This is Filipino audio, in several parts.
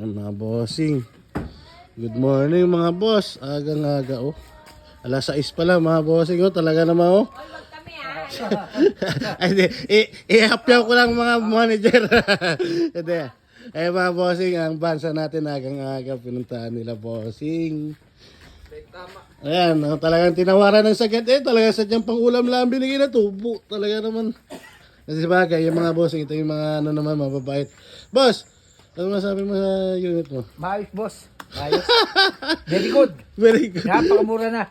Ayan, mga bossing. Good morning mga boss. Agang-aga oh. Alas 6 pa lang mga bossing oh. Talaga naman oh. Ay di, i-hapyaw ko lang mga manager. Hindi. Eh mga bossing, ang bansa natin agang-aga pinuntahan nila bossing. Ayan, talagang tinawaran ng sagad eh. Talagang sadyang pang ulam lang binigay na tubo. Talaga naman. Kasi bagay, yung mga bossing, ito yung mga ano naman, mababait. Boss, ano masabi mo sa unit mo? Maayos, boss. Maayos. Very good. Very good. Napakamura na.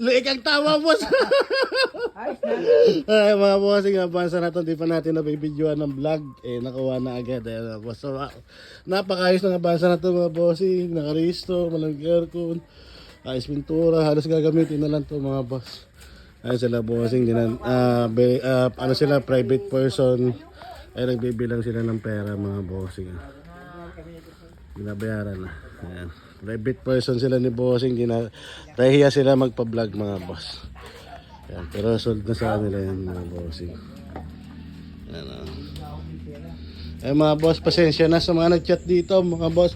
Liik ang tama, boss. Ayos na. Ay, mga bossing, abansa na ito. Di pa natin nabibidyoan ng vlog. Eh, nakuha na agad. Eh, boss. So, napakayos ng abansa na ito, mga bossing. Nakaristo, malamig aircon. Ayos pintura. Halos gagamitin na lang ito, mga boss. Ayun sila, bossing. Ano sila, private person. Ay, nagbibilang sila ng pera, mga bossing. Binabayaran na. Ayan. Private person sila ni bossing. Nahihiya sila magpa-vlog, mga boss. Ayan. Pero sold na sa kanila yan, mga bossing. Ayan, ay mga boss, pasensya na sa mga nag-chat dito, mga boss.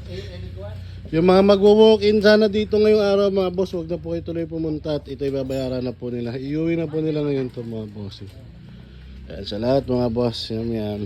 Yung mga magwo-walk-in sana dito ngayong araw, mga boss, wag na po kayo tuloy pumunta at ito ibabayaran na po nila. Iuwi na po nila ngayon to, mga bossing. Ayan, sa lahat mga boss, yan yan.